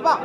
Yeah,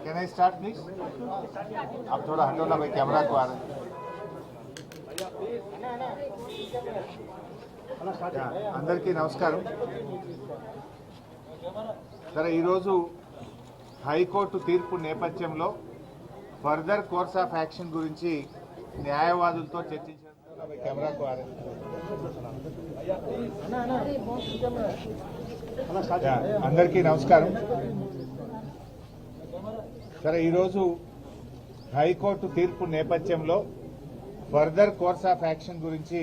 can I start please? आप थोड़ा हटो ना भाई, कैमरा को आ रहा है। అందరికీ నమస్కారం। సరే, ఈరోజు హైకోర్టు తీర్పు నేపథ్యంలో ఫర్దర్ కోర్స్ ఆఫ్ యాక్షన్ గురించి న్యాయవాదులతో చర్చించారు। కెమెరా को आ रहा है। అందరికీ నమస్కారం। సరే, ఈరోజు హైకోర్టు తీర్పు నేపథ్యంలో ఫర్దర్ కోర్స్ ఆఫ్ యాక్షన్ గురించి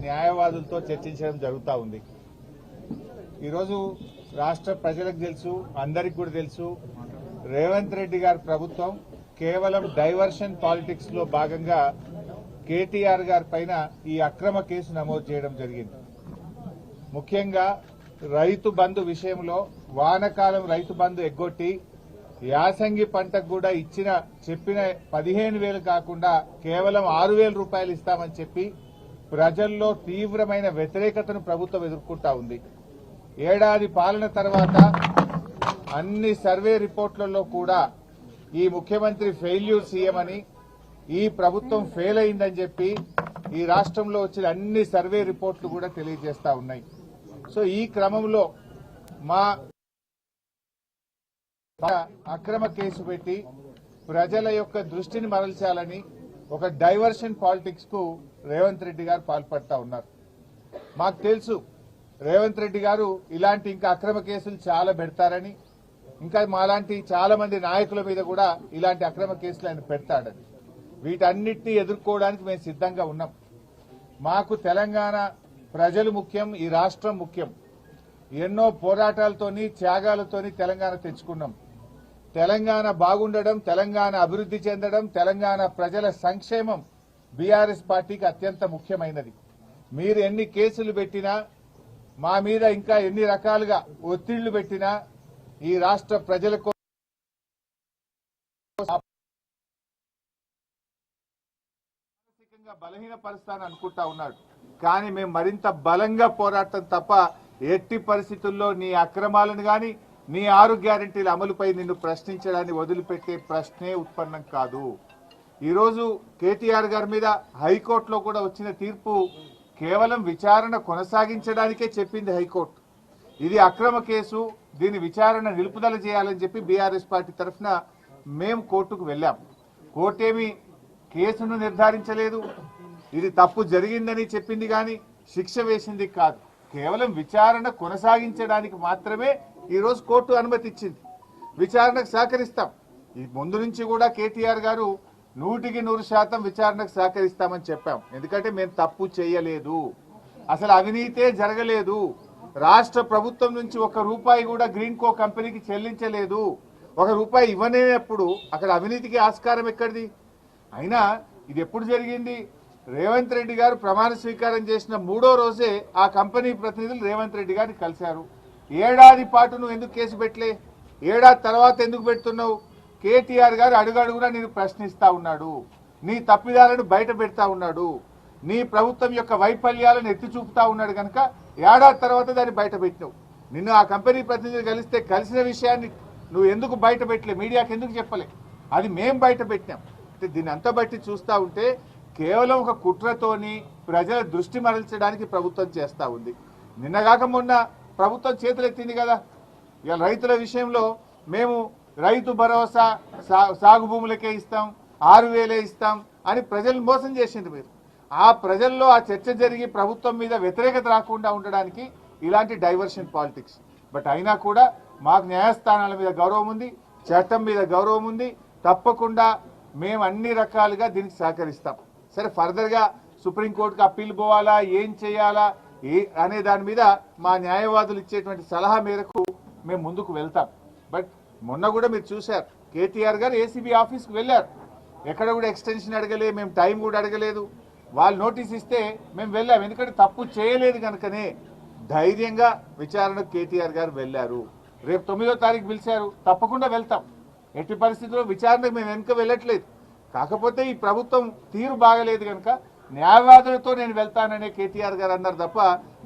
న్యాయవాదులతో చర్చించడం జరుగుతూ ఉంది। ఈరోజు రాష్ట్ర ప్రజలకు తెలుసు, అందరికి కూడా తెలుసు, రేవంత్ రెడ్డి గారి ప్రభుత్వం కేవలం డైవర్షన్ పాలిటిక్స్ లో భాగంగా కేటీఆర్ గారి పైన ఈ అక్రమ కేసు నమోదు చేయడం జరిగింది। ముఖ్యంగా రైతు బంధు విషయంలో వానకాలం రైతు బంధు ఎగ్గొట్టి యాసంగి పంటకు కూడా చెప్పిన 15,000 కాకుండా కేవలం 6,000 రూపాయలు ఇస్తామని చెప్పి ప్రజల్లో తీవ్రమైన వ్యతిరేకతను ప్రభుత్వం ఎదుర్కొంటా ఉంది। ఏడాది పాలన తర్వాత అన్ని సర్వే రిపోర్ట్లలో కూడా ఈ ముఖ్యమంత్రి ఫెయిల్యూర్ సీఎం అని, ఈ ప్రభుత్వం ఫెయిల్ అయిందని చెప్పి ఈ రాష్ట్రంలో వచ్చిన అన్ని సర్వే రిపోర్ట్లు కూడా తెలియజేస్తా ఉన్నాయి। సో ఈ క్రమంలో మా అక్రమ కేసు పెట్టి ప్రజల యొక్క దృష్టిని మరల్చాలని ఒక డైవర్షన్ పాలిటిక్స్ కు రేవంత్ రెడ్డి గారు పాల్పడతా ఉన్నారు। మాకు తెలుసు రేవంత్ రెడ్డి గారు ఇలాంటి ఇంకా అక్రమ కేసులు చాలా పెడతారని, ఇంకా మాలాంటి చాలా మంది నాయకుల మీద కూడా ఇలాంటి అక్రమ కేసులు ఆయన పెడతాడని। వీటన్నిటినీ ఎదుర్కోవడానికి మేము సిద్ధంగా ఉన్నాం। మాకు తెలంగాణ ప్రజలు ముఖ్యం, ఈ రాష్ట్రం ముఖ్యం। ఎన్నో పోరాటాలతోని త్యాగాలతోని తెలంగాణ తెచ్చుకున్నాం। తెలంగాణ బాగుండడం, తెలంగాణ అభివృద్ధి చెందడం, తెలంగాణ ప్రజల సంక్షేమం బీఆర్ఎస్ పార్టీకి అత్యంత ముఖ్యమైనది। మీరు ఎన్ని కేసులు పెట్టినా, మా మీద ఇంకా ఎన్ని రకాలుగా ఒత్తిళ్లు పెట్టినా ఈ రాష్ట్ర ప్రజలకు మానసికంగా బలహీనపరుస్తానని అనుకుంటా ఉన్నాడు। కానీ మేము మరింత బలంగా పోరాటం తప్ప ఎట్టి పరిస్థితుల్లో నీ అక్రమాలను గాని, నీ 6 గ్యారెంటీల అమలుపై నిన్ను ప్రశ్నించడాన్ని వదిలిపెట్టే ప్రశ్నే ఉత్పన్నం కాదు। ఈరోజు కేటీఆర్ గారి మీద హైకోర్టులో కూడా వచ్చిన తీర్పు కేవలం విచారణ కొనసాగించడానికే చెప్పింది హైకోర్టు। ఇది అక్రమ కేసు, దీని విచారణ నిలుపుదల చేయాలని చెప్పి బీఆర్ఎస్ పార్టీ తరఫున మేము కోర్టుకు వెళ్ళాం। కోర్టేమి కేసును నిర్ధారించలేదు, ఇది తప్పు జరిగిందని చెప్పింది కానీ శిక్ష వేసింది కాదు। కేవలం విచారణ కొనసాగించడానికి మాత్రమే ఈరోజు కోర్టు అనుమతి ఇచ్చింది। విచారణకు సహకరిస్తాం, ఈ ముందు నుంచి కూడా కేటీఆర్ గారు 100% విచారణకు సహకరిస్తామని చెప్పాం। ఎందుకంటే మేము తప్పు చేయలేదు, అసలు అవినీతే జరగలేదు, రాష్ట్ర ప్రభుత్వం నుంచి 1 రూపాయి కూడా గ్రీన్ కో కంపెనీకి చెల్లించలేదు, 1 రూపాయి ఇవ్వలేనప్పుడు అక్కడ అవినీతికి ఆస్కారం ఎక్కడిది? అయినా ఇది ఎప్పుడు జరిగింది? రేవంత్ రెడ్డి గారు ప్రమాణ స్వీకారం చేసిన 3వ రోజే ఆ కంపెనీ ప్రతినిధులు రేవంత్ రెడ్డి గారిని కలిశారు। ఏడాది పాటు నువ్వు ఎందుకు కేసు పెట్టలే, ఏడాది తర్వాత ఎందుకు పెడుతున్నావు? కేటీఆర్ గారు అడుగడుగునా నేను ప్రశ్నిస్తా ఉన్నాడు, నీ తప్పిదాలను బయట పెడతా ఉన్నాడు, నీ ప్రభుత్వం యొక్క వైఫల్యాలను ఎత్తి చూపుతా ఉన్నాడు కనుక ఏడాది తర్వాత దాన్ని బయట పెట్టినావు। నిన్ను ఆ కంపెనీ ప్రతినిధులు కలిస్తే కలిసిన విషయాన్ని నువ్వు ఎందుకు బయట పెట్టలే, మీడియాకి ఎందుకు చెప్పలే? అది మేం బయట పెట్టినాం। అంటే దీన్ని అంతా బట్టి చూస్తూ ఉంటే కేవలం ఒక కుట్రతోని ప్రజల దృష్టి మరల్చడానికి ప్రభుత్వం చేస్తూ ఉంది। నిన్నగాక మొన్న ప్రభుత్వం చేతులెత్తింది కదా, ఇవాళ రైతుల విషయంలో మేము రైతు భరోసా సాగు భూములకే ఇస్తాం, 6,000 ఇస్తాం అని ప్రజలు మోసం చేసింది మీరు। ఆ ప్రజల్లో ఆ చర్చ జరిగి ప్రభుత్వం మీద వ్యతిరేకత రాకుండా ఉండడానికి ఇలాంటి డైవర్షన్ పాలిటిక్స్. బట్ అయినా కూడా మాకు న్యాయస్థానాల మీద గౌరవం ఉంది, చట్టం మీద గౌరవం ఉంది. తప్పకుండా మేము అన్ని రకాలుగా దీనికి సహకరిస్తాం. సరే, ఫర్దర్గా సుప్రీంకోర్టుకు అప్పీల్ పోవాలా, ఏం చేయాలా అనే దాని మీద మా న్యాయవాదులు ఇచ్చేటువంటి సలహా మేరకు మేము ముందుకు వెళ్తాం. బట్ మొన్న కూడా మీరు చూశారు, కేటీఆర్ గారు ఏసీబీ ఆఫీస్కి వెళ్ళారు. ఎక్కడ కూడా ఎక్స్టెన్షన్ అడగలేదు, మేము టైం కూడా అడగలేదు. వాళ్ళు నోటీస్ ఇస్తే మేము వెళ్ళాం. ఎందుకంటే తప్పు చేయలేదు కనుకనే ధైర్యంగా విచారణకు కేటీఆర్ గారు వెళ్ళారు. రేపు 9వ తారీఖు పిలిచారు, తప్పకుండా వెళ్తాం. ఎట్టి పరిస్థితుల్లో విచారణకు మేము వెనుక వెళ్ళట్లేదు. కాకపోతే ఈ ప్రభుత్వం తీరు బాగలేదు కనుక న్యాయవాదులతో నేను వెళ్తాననే కేటీఆర్ గారు అన్నారు తప్ప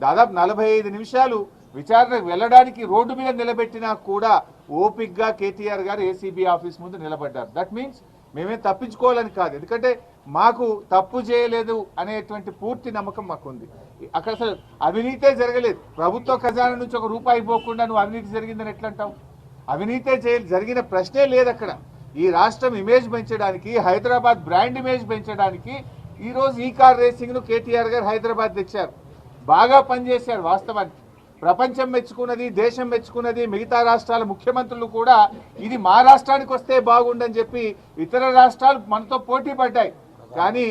దాదాపు 45 నిమిషాలు విచారణకు వెళ్ళడానికి రోడ్డు మీద నిలబెట్టినా కూడా ఓపిక్గా కేటీఆర్ గారు ఏసీబీ ఆఫీస్ ముందు నిలబడ్డారు. దట్ మీన్స్ మేమేం తప్పించుకోవాలని కాదు, ఎందుకంటే మాకు తప్పు చేయలేదు అనేటువంటి పూర్తి నమ్మకం మాకుంది. అక్కడ అసలు అవినీతే జరగలేదు. ప్రభుత్వ ఖజానా నుంచి ఒక రూపాయి పోకుండా నువ్వు అవినీతి జరిగిందని ఎట్లంటావు? అవినీతే జరిగిన ప్రశ్నే లేదు అక్కడ. ఈ రాష్ట్రం ఇమేజ్ పెంచడానికి, హైదరాబాద్ బ్రాండ్ ఇమేజ్ పెంచడానికి ఈరోజు ఈ కార్ రేసింగ్ ను కేటీఆర్ గారు హైదరాబాద్ తెచ్చారు. బాగా పనిచేశారు. వాస్తవానికి ప్రపంచం మెచ్చుకున్నది, దేశం మెచ్చుకున్నది. మిగతా రాష్ట్రాల ముఖ్యమంత్రులు కూడా ఇది మా రాష్ట్రానికి వస్తే బాగుండని చెప్పి ఇతర రాష్ట్రాలు మనతో పోటీ పడ్డాయి. కానీ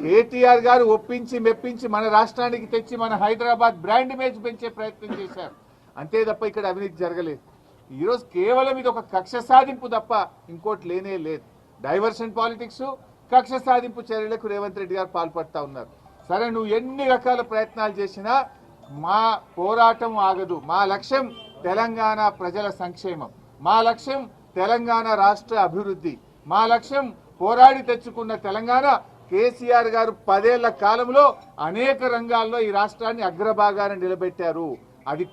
కేటీఆర్ గారు ఒప్పించి మెప్పించి మన రాష్ట్రానికి తెచ్చి మన హైదరాబాద్ బ్రాండ్ ఇమేజ్ పెంచే ప్రయత్నం చేశారు. అంతే తప్ప ఇక్కడ అవినీతి జరగలేదు. ఈరోజు కేవలం ఇది ఒక కక్ష సాధింపు తప్ప ఇంకోటి లేనే లేదు. డైవర్షన్ పాలిటిక్స్, కక్ష సాధింపు చర్యలకు రేవంత్ రెడ్డి గారు పాల్పడతా ఉన్నారు. సరే, నువ్వు ఎన్ని రకాల ప్రయత్నాలు చేసినా మా పోరాటం ఆగదు. మా లక్ష్యం తెలంగాణ ప్రజల సంక్షేమం, మా లక్ష్యం తెలంగాణ రాష్ట్ర అభివృద్ధి, మా లక్ష్యం పోరాడి తెచ్చుకున్న తెలంగాణ. కేసీఆర్ గారు 10 ఏళ్ల కాలంలో అనేక రంగాల్లో ఈ రాష్ట్రాన్ని అగ్రభాగాన నిలబెట్టారు. అది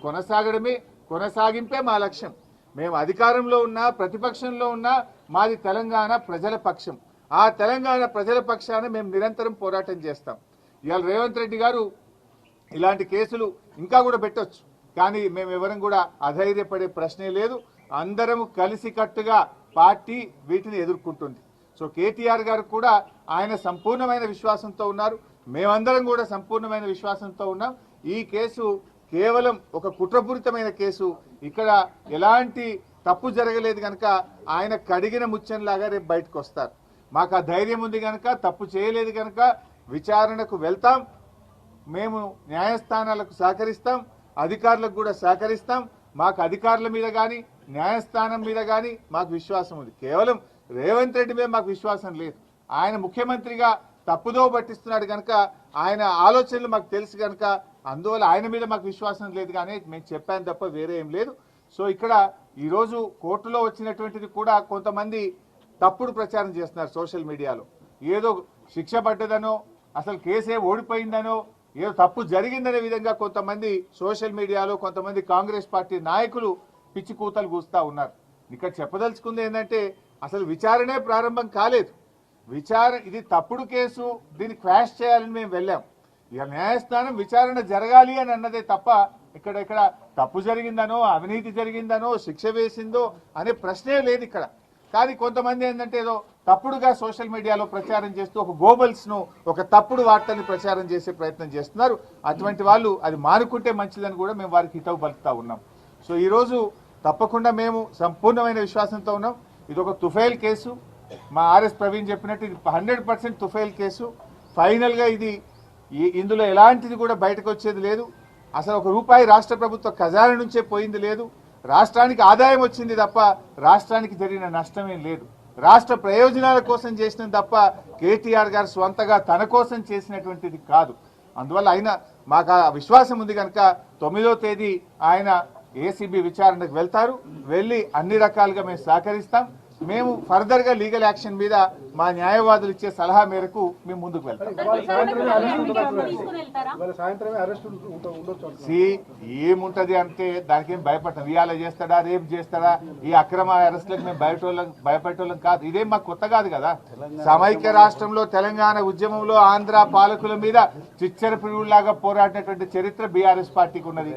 కొనసాగింపే మా లక్ష్యం. మేము అధికారంలో ఉన్నా, ప్రతిపక్షంలో ఉన్నా మాది తెలంగాణ ప్రజల పక్షం. ఆ తెలంగాణ ప్రజల పక్షాన మేము నిరంతరం పోరాటం చేస్తాం. ఇవాళ రేవంత్ రెడ్డి గారు ఇలాంటి కేసులు ఇంకా కూడా పెట్టొచ్చు, కానీ మేము ఎవరం కూడా అధైర్యపడే ప్రశ్నే లేదు. అందరము కలిసికట్టుగా పార్టీ వీటిని ఎదుర్కొంటుంది. సో కేటీఆర్ గారు కూడా ఆయన సంపూర్ణమైన విశ్వాసంతో ఉన్నారు, మేమందరం కూడా సంపూర్ణమైన విశ్వాసంతో ఉన్నాం. ఈ కేసు కేవలం ఒక కుట్రపూరితమైన కేసు. ఇక్కడ ఎలాంటి తప్పు జరగలేదు కనుక ఆయన కడిగిన ముత్యంలాగా రేపు బయటకు వస్తారు. మాకు ఆ ధైర్యం ఉంది కనుక, తప్పు చేయలేదు కనుక విచారణకు వెళ్తాం. మేము న్యాయస్థానాలకు సహకరిస్తాం, అధికారులకు కూడా సహకరిస్తాం. మాకు అధికారుల మీద కానీ న్యాయస్థానం మీద కానీ మాకు విశ్వాసం ఉంది. కేవలం రేవంత్ రెడ్డి మీద మాకు విశ్వాసం లేదు. ఆయన ముఖ్యమంత్రిగా తప్పుదో పట్టిస్తున్నాడు కనుక, ఆయన ఆలోచనలు మాకు తెలుసు కనుక, అందువల్ల ఆయన మీద మాకు విశ్వాసం లేదు. కానీ మేము చెప్పాను తప్ప వేరే ఏం లేదు. సో ఇక్కడ ఈరోజు కోర్టులో వచ్చినటువంటిది కూడా కొంతమంది తప్పుడు ప్రచారం చేస్తున్నారు సోషల్ మీడియాలో. ఏదో శిక్ష పడ్డదనో, అసలు కేసే ఓడిపోయిందనో, ఏదో తప్పు జరిగిందనే విధంగా కొంతమంది సోషల్ మీడియాలో కొంతమంది కాంగ్రెస్ పార్టీ నాయకులు పిచ్చి కూతలు కూస్తా ఉన్నారు. ఇక్కడ చెప్పదలుచుకుంది ఏంటంటే, అసలు విచారణే ప్రారంభం కాలేదు. ఇది తప్పుడు కేసు, దీన్ని క్వాష్ చేయాలని మేము వెళ్ళాం. ఇక న్యాయస్థానం విచారణ జరగాలి అని అన్నదే తప్ప ఇక్కడ తప్పు జరిగిందనో, అవినీతి జరిగిందనో, శిక్ష వేసిందో అనే ప్రశ్నే లేదు ఇక్కడ. కానీ కొంతమంది ఏంటంటే ఏదో తప్పుడుగా సోషల్ మీడియాలో ప్రచారం చేస్తూ ఒక గోబల్స్ ను, ఒక తప్పుడు వార్తని ప్రచారం చేసే ప్రయత్నం చేస్తున్నారు. అటువంటి వాళ్ళు అది మానుకుంటే మంచిదని కూడా మేము వారికి హితవు పలుకుతా ఉన్నాం. సో ఈరోజు తప్పకుండా మేము సంపూర్ణమైన విశ్వాసంతో ఉన్నాం. ఇది ఒక తుఫైల్ కేసు. మా ఆర్ఎస్ ప్రవీణ్ చెప్పినట్టు ఇది 100% తుఫైల్ కేసు. ఫైనల్గా ఇందులో ఎలాంటిది కూడా బయటకు వచ్చేది లేదు. అసలు ఒక రూపాయి రాష్ట్ర ప్రభుత్వ ఖజానా నుంచే పోయింది లేదు. రాష్ట్రానికి ఆదాయం వచ్చింది తప్ప రాష్ట్రానికి జరిగిన నష్టమేం లేదు. రాష్ట్ర ప్రయోజనాల కోసం చేసినది తప్ప కేటీఆర్ గారు స్వంతగా తన కోసం చేసినటువంటిది కాదు. అందువల్ల ఆయన మాకు ఆ విశ్వాసం ఉంది కనుక 9వ తేదీ ఆయన ఏసీబీ విచారణకు వెళ్తారు. వెళ్ళి అన్ని రకాలుగా మేము సహకరిస్తాం. మేము ఫర్దర్ గా లీగల్ యాక్షన్ మీద మా న్యాయవాదులు ఇచ్చే సలహా మేరకు మేము ముందుకు వెళ్తాం. ఏముంటది అంటే దానికి ఏం భయపడతాం. ఇవాళ చేస్తాడా, రేపు చేస్తాడా, ఈ అక్రమ అరెస్టులకు మేము భయపెట్టోళ్ళం కాదు. ఇదేం మాకు కొత్త కాదు కదా. సమైక్య రాష్ట్రంలో తెలంగాణ ఉద్యమంలో ఆంధ్ర పాలకుల మీద చిచ్చర పిడుగులాగా పోరాడినటువంటి చరిత్ర బీఆర్ఎస్ పార్టీకి ఉన్నది.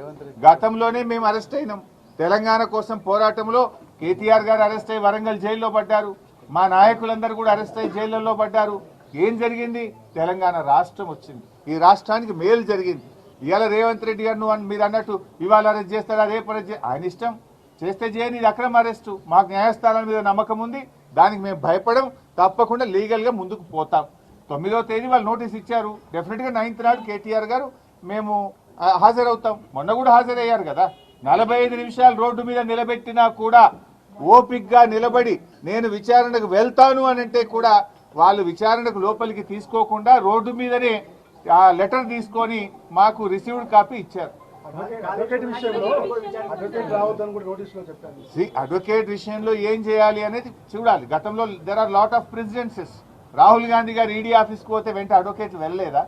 గతంలోనే మేము అరెస్ట్ అయినాం. తెలంగాణ కోసం పోరాటంలో కేటీఆర్ గారు అరెస్ట్ అయ్యి వరంగల్ జైల్లో పడ్డారు. మా నాయకులందరూ కూడా అరెస్ట్ అయ్యి జైళ్లలో పడ్డారు. ఏం జరిగింది? తెలంగాణ రాష్ట్రం వచ్చింది, ఈ రాష్ట్రానికి మేలు జరిగింది. ఇవాళ రేవంత్ రెడ్డి గారు నువ్వు మీరు అన్నట్టు ఇవాళ అరెస్ట్ చేస్తాడా, రేపు అరెస్ట్ ఆయన ఇష్టం, చేస్తే చేయని, ఇది అక్రమ అరెస్టు. మాకు న్యాయస్థానాల మీద నమ్మకం ఉంది, దానికి మేము భయపడం, తప్పకుండా లీగల్గా ముందుకు పోతాం. 9వ తేదీ వాళ్ళు నోటీస్ ఇచ్చారు, డెఫినెట్గా 9th నాడు కేటీఆర్ గారు మేము హాజరవుతాం. మొన్న కూడా హాజరయ్యారు కదా. 45 నిమిషాలు రోడ్డు మీద నిలబెట్టినా కూడా ఓపిక్గా నిలబడి నేను విచారణకు వెళ్తాను అని అంటే కూడా వాళ్ళు విచారణకు లోపలికి తీసుకోకుండా రోడ్డు మీదనే ఆ లెటర్ తీసుకొని మాకు రిసీవ్డ్ కాపీ ఇచ్చారు. అడ్వకేట్ విషయంలో ఏం చేయాలి అనేది చూడాలి. గతంలో there are lot of precedences. Rahul Gandhi గారు ఈడీ ఆఫీస్కి పోతే వెంట అడ్వకేట్లు వెళ్ళలేదా?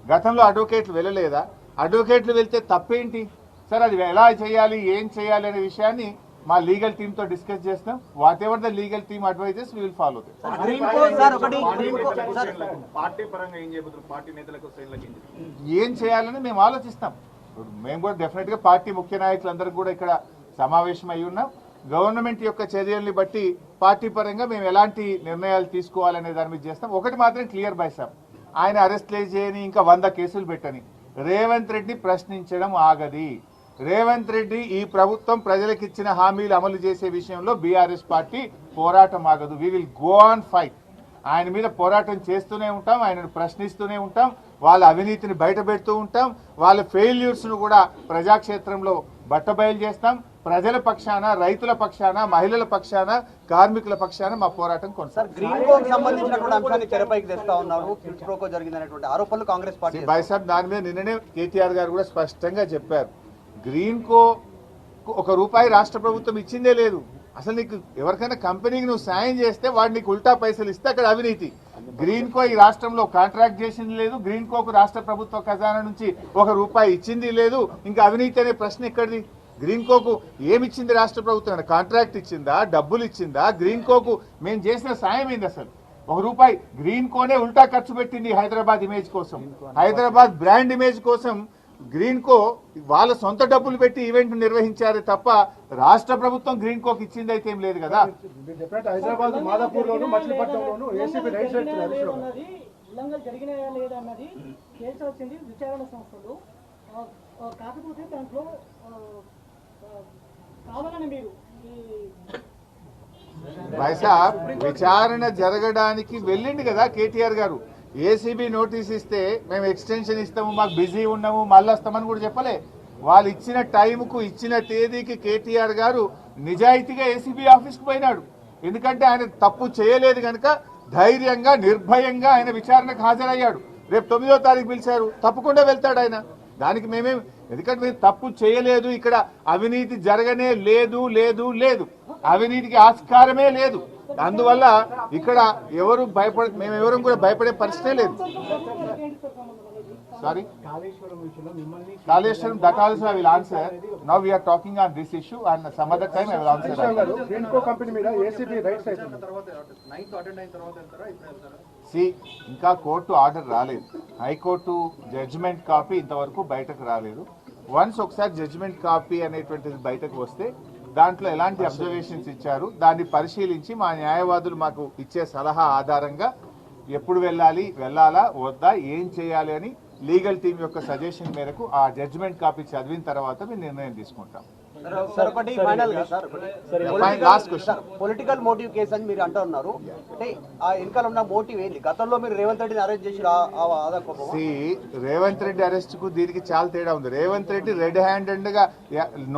గతంలో అడ్వకేట్లు వెళ్ళలేదా? అడ్వకేట్లు వెళ్తే తప్పేంటి సార్? అది ఎలా చేయాలి, ఏం చేయాలి అనే విషయాన్ని మా లీగల్ టీమ్ తో డిస్కస్ చేస్తాం. Whatever the legal team advises we will follow. ఏం చేయాలని మేము ఆలోచిస్తాం. మేము కూడా డెఫినెట్ గా పార్టీ ముఖ్య నాయకులందరూ కూడా ఇక్కడ సమావేశం అయి ఉన్నాం. గవర్నమెంట్ యొక్క చర్యల్ని బట్టి పార్టీ పరంగా మేము ఎలాంటి నిర్ణయాలు తీసుకోవాలనే దాని మీద చేస్తాం. ఒకటి మాత్రం క్లియర్ బై సార్, ఆయన అరెస్ట్ చేయని ఇంకా 100 కేసులు పెట్టని రేవంత్ రెడ్డి ప్రశ్నించడం ఆగది. రేవంత్ రెడ్డి ఈ ప్రభుత్వం ప్రజలకు ఇచ్చిన హామీలు అమలు చేసే విషయంలో బీఆర్ఎస్ పార్టీ పోరాటం ఆగదు. We will go on fight. ఆయన మీద పోరాటం చేస్తూనే ఉంటాం, ఆయనను ప్రశ్నిస్తూనే ఉంటాం, వాళ్ళ అవినీతిని బయట పెడుతూ ఉంటాం, వాళ్ళ ఫెయిల్యూర్స్ ను కూడా ప్రజాక్షేత్రంలో బట్టబయలు చేస్తాం. ప్రజల పక్షాన, రైతుల పక్షాన, మహిళల పక్షాన, కార్మికుల పక్షాన మా పోరాటం కొనసాగుతుంది. గ్రీన్ కోకి సంబంధించినటువంటి అంశాన్ని తెరపైకి తెస్తా ఉన్నారు. ప్రోకో జరిగిందనేటువంటి ఆరోపణలు కాంగ్రెస్ పార్టీ. బైసాబ్ దాని మీద నిన్ననే కేటీఆర్ గారు కూడా స్పష్టంగా చెప్పారు. గ్రీన్ కో ₹1 రాష్ట్ర ప్రభుత్వం ఇచ్చిందే లేదు. అసలు నీకు ఎవరికైనా కంపెనీకి నువ్వు సాయం చేస్తే వాడు నీకు ఉల్టా పైసలు ఇస్తే అక్కడ అవినీతి. గ్రీన్ కో ఈ రాష్ట్రంలో కాంట్రాక్ట్ చేసింది లేదు, గ్రీన్ కోకు రాష్ట్ర ప్రభుత్వ ఖజానా నుంచి ₹1 ఇచ్చింది లేదు. ఇంకా అవినీతి అనే ప్రశ్న ఎక్కడిది? గ్రీన్ కోకు ఏమిచ్చింది రాష్ట్ర ప్రభుత్వం? కాంట్రాక్ట్ ఇచ్చిందా, డబ్బులు ఇచ్చిందా? గ్రీన్ కోకు మేము చేసిన సాయం ఏంది? అసలు ₹1 గ్రీన్ కోనే ఉల్టా ఖర్చు పెట్టింది హైదరాబాద్ ఇమేజ్ కోసం, హైదరాబాద్ బ్రాండ్ ఇమేజ్ కోసం. గ్రీన్ కో వాళ్ళ సొంత డబ్బులు పెట్టి ఈవెంట్ నిర్వహించారు తప్ప రాష్ట్ర ప్రభుత్వం గ్రీన్ కోకి ఇచ్చింది అయితే ఏం లేదు కదా. హైదరాబాద్ మాదాపూర్లోను మచిలీపట్నంలోను ఏసీబీ రైట్స్ జరిగినాయా లేదా అన్నది కేసు వచ్చింది విచారణ సంస్థలు. కాకపోతే దాంట్లో కావాలని మీరు వైసాబ్ విచారణ జరగడానికి వెళ్ళింది కదా కేటీఆర్ గారు. ఏసీబీ నోటీస్ ఇస్తే మేము ఎక్స్టెన్షన్ ఇస్తాము, మాకు బిజీ ఉన్నాము, మళ్ళీ వస్తామని కూడా చెప్పలే. వాళ్ళు ఇచ్చిన టైంకు, ఇచ్చిన తేదీకి కేటీఆర్ గారు నిజాయితీగా ఏసీబీ ఆఫీస్కి పోయినాడు. ఎందుకంటే ఆయన తప్పు చేయలేదు కనుక ధైర్యంగా, నిర్భయంగా ఆయన విచారణకు హాజరయ్యాడు. రేపు 9వ తారీఖు పిలిచారు, తప్పకుండా వెళ్తాడు ఆయన. దానికి మేమేం, ఎందుకంటే మేము తప్పు చేయలేదు, ఇక్కడ అవినీతి జరగనే లేదు, లేదు లేదు, అవినీతికి ఆస్కారమే లేదు. అందువల్ల ఇక్కడ ఎవరు మేమెవరం కూడా భయపడే పరిస్థితే లేదు. Sorry, Kaleshwaram, that also I will answer. Now we are talking on this issue and some other time I will answer that. Green co company మీద ఏసీబీ రైట్స్ అవుతుంది. ఇంకా కోర్టు ఆర్డర్ రాలేదు, హైకోర్టు జడ్జిమెంట్ కాపీ ఇంతవరకు బయటకు రాలేదు. Once ఒకసారి judgement copy అనేటువంటిది బయటకు వస్తే దాంట్లో ఎలాంటి అబ్జర్వేషన్స్ ఇచ్చారు దాన్ని పరిశీలించి మా న్యాయవాదులు మాకు ఇచ్చే సలహా ఆధారంగా ఎప్పుడు వెళ్ళాలా వద్దా, ఏం చేయాలి అని లీగల్ టీం యొక్క సజెషన్ మేరకు ఆ జడ్జిమెంట్ కాపీ చదివిన తర్వాత మేము నిర్ణయం తీసుకుంటాం. Last question, political motive case అని మీరు అంటున్నారు. అంటే ఆ వెనకాల ఉన్న మోటివ్ ఏంటి? గతంలో మీరు రేవంత్ రెడ్డిని అరెస్ట్ చేసి రేవంత్ రెడ్డి అరెస్ట్ కు దీనికి చాలా తేడా ఉంది. రేవంత్ రెడ్డి రెడ్ హ్యాండెడ్ గా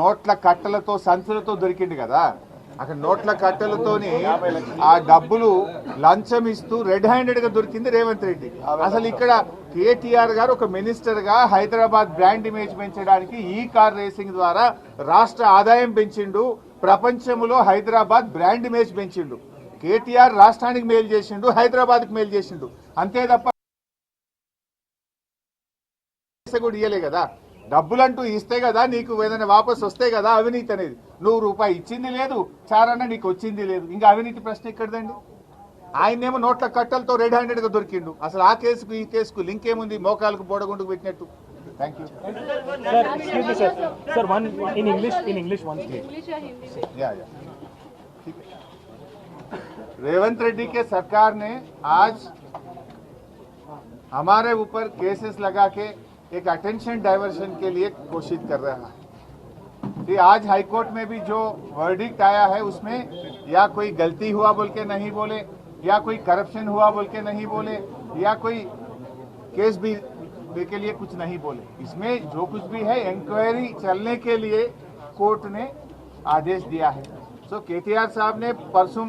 నోట్ల కట్టలతో, సంచులతో దొరికింది కదా. అక్కడ నోట్ల కట్టలతోని ఆ డబ్బులు లంచం ఇస్తూ రెడ్ హ్యాండెడ్ గా దొరికింది రేవంత్ రెడ్డి. అసలు ఇక్కడ కేటీఆర్ గారు ఒక మినిస్టర్ గా హైదరాబాద్ బ్రాండ్ ఇమేజ్ పెంచడానికి ఈ కార్ రేసింగ్ ద్వారా రాష్ట్ర ఆదాయం పెంచిండు, ప్రపంచంలో హైదరాబాద్ బ్రాండ్ ఇమేజ్ పెంచిండు. కేటీఆర్ రాష్ట్రానికి మేలు చేసిండు, హైదరాబాద్ కి మేలు చేసిండు, అంతే తప్ప కూడా ఇయ్యలే కదా. డబ్బులంటూ ఇస్తే కదా నీకు ఏదైనా వాపసు వస్తే కదా అవినీతి అనేది. ₹1 ఇచ్చింది లేదు, చారన్న నీకు వచ్చింది లేదు, ఇంకా అవినీతి ప్రశ్న ఎక్కడదండి? ఆయనేమో నోట్ల కట్టలతో రెడ్ హ్యాండెడ్ గా దొరికిండు. అసలు ఆ కేసుకు ఈ కేసుకు లింక్ ఏముంది? మోకాలకు బోడగుండుకు పెట్టినట్టు. Thank you. रेवंत रेड्डी के सरकार ने आज हमारे ऊपर केसेस लगा के एक अटेंशन डाइवर्शन के लिए कोशिश कर रहा है। कि आज हाईकोर्ट में भी जो वर्डिक्ट आया है उसमें या कोई गलती हुआ बोल के नहीं बोले, या कोई करप्शन हुआ बोल के नहीं बोले, या कोई केस भी के लिए कुछ नहीं बोले। इसमें जो कुछ भी है इंक्वायरी चलने के लिए कोर्ट ने आदेश दिया है। सो केटीआर साहब ने परसों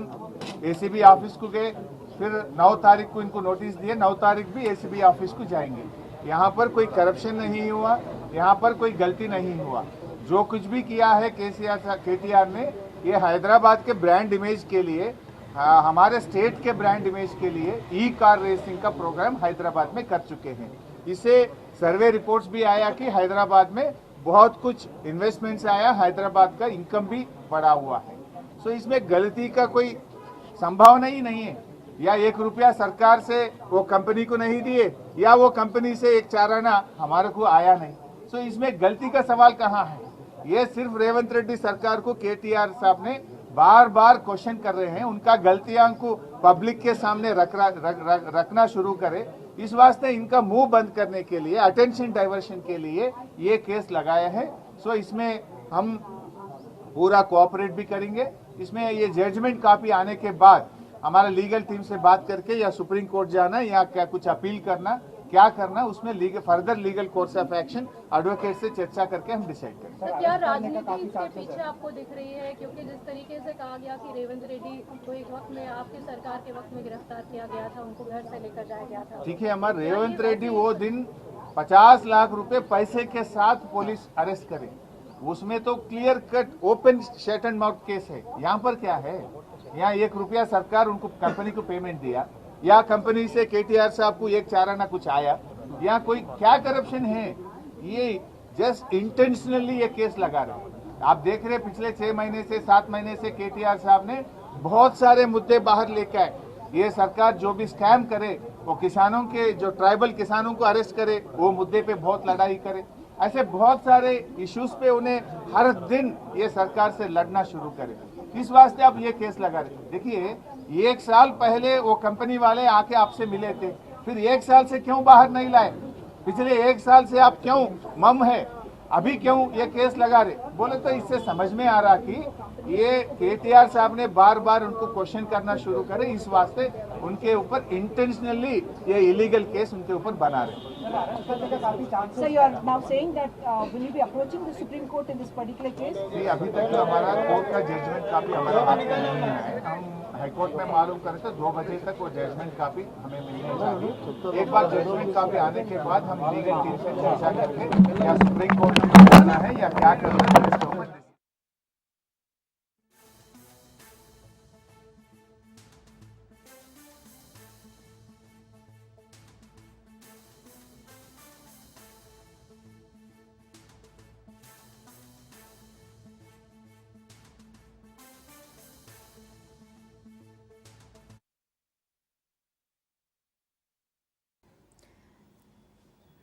एसीबी ऑफिस को गए, फिर 9 तारीख को इनको नोटिस दिए, 9 तारीख भी एसीबी ऑफिस को जाएंगे। यहाँ पर कोई करप्शन नहीं हुआ, यहाँ पर कोई गलती नहीं हुआ। जो कुछ भी किया है केटीआर ने, ये हैदराबाद के ब्रांड इमेज के लिए, हमारे स्टेट के ब्रांड इमेज के लिए ई कार रेसिंग का प्रोग्राम हैदराबाद में कर चुके हैं। इससे सर्वे रिपोर्ट्स भी आया कि हैदराबाद में बहुत कुछ इन्वेस्टमेंट्स आया, हैदराबाद का इनकम भी बढ़ा हुआ है। सो इसमें गलती का कोई संभावना ही नहीं है। या 1 रुपया सरकार से वो कंपनी को नहीं दिए, या वो कंपनी से 1 चाराना हमारे को आया नहीं। सो इसमें गलती का सवाल कहाँ है? ये सिर्फ रेवंत रेड्डी सरकार को केटीआर साहब ने बार बार क्वेश्चन कर रहे हैं, उनका गलतियां को पब्लिक के सामने रखना शुरू करे। इस वास्ते इनका मुंह बंद करने के लिए, अटेंशन डाइवर्शन के लिए ये केस लगाया है। सो इसमें हम पूरा कोऑपरेट भी करेंगे। इसमें ये जजमेंट कॉपी आने के बाद हमारा लीगल टीम से बात करके या सुप्रीम कोर्ट जाना या क्या कुछ अपील करना, क्या करना, उसमें further legal course of action advocate से चर्चा करके हम डिसाइड करेंगे। तो क्या राजनीति इसके पीछे आपको दिख रही है? क्योंकि जिस तरीके से कहा गया कि रेवंत रेड्डी को एक वक्त में आपकी सरकार के वक्त में गिरफ्तार किया गया था, उनको घर से लेकर जाया गया था। ठीक है, हमारे रेवंत रेड्डी वो दिन 50 लाख रुपए पैसे के साथ पुलिस अरेस्ट करे, उसमें तो clear cut open shut and mouth case है। यहाँ पर क्या है? यहाँ 1 रुपया सरकार उनको कंपनी को पेमेंट दिया, या कंपनी से केटीआर साहब को 1 चाराना कुछ आया, या कोई क्या करप्शन है? ये जस्ट इंटेंशनली ये केस लगा रहे हैं। आप देख रहे पिछले 6 महीने से 7 महीने से केटीआर साहब ने बहुत सारे मुद्दे बाहर लेकर आए। ये सरकार जो भी स्कैम करे, वो किसानों के, जो ट्राइबल किसानों को अरेस्ट करे, वो मुद्दे पे बहुत लड़ाई करे। ऐसे बहुत सारे इश्यूज पे उन्हें हर दिन ये सरकार से लड़ना शुरू करे। इस वास्ते आप ये केस लगा रहे। देखिए, 1 साल पहले वो कंपनी वाले आके आपसे मिले थे, फिर 1 साल से क्यों बाहर नहीं लाए? पिछले 1 साल से आप क्यों मम है, अभी क्यों ये केस लगा रहे? बोले तो इससे समझ में आ रहा कि ये केटीआर साहब ने बार बार उनको क्वेश्चन करना शुरू करे, इस वास्ते उनके ऊपर इंटेंशनली ये इलीगल केस उनके ऊपर बना रहे। So you are now saying that will you be approaching the Supreme Court in this particular case? नहीं, अभी तक तो हमारा कोर्ट का जजमेंट काफी हमारे हाथ में नहीं है। हम हाईकोर्ट में मालूम करें तो 2 बजे तक वो जजमेंट कापी हमें मिलने चाहिए। एक बार जजमेंट कापी आने के बाद हम लीगल टीम से चर्चा करके या सुप्रीम कोर्ट में जाना है या क्या करना है।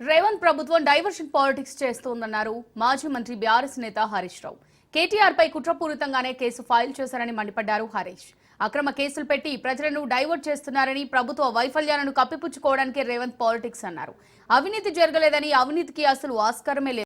రేవంత్ ప్రభుత్వం డైవర్షన్ పాలిటిక్స్ చేస్తోందన్నారు మాజీ మంత్రి బీఆర్ఎస్ నేత హరీష్ రావు. కేటీఆర్ పై కుట్రపూరితంగానే కేసు ఫైల్ చేశారని మండిపడ్డారు హరీష్. అక్రమ కేసులు పెట్టి ప్రజలను డైవర్ట్ చేస్తున్నారని, ప్రభుత్వ వైఫల్యాలను కప్పిపుచ్చుకోవడానికి రేవంత్ పాలిటిక్స్ అన్నారు. అవినీతి జరగలేదని, అవినీతికి అసలు ఆస్కారమే లేదు.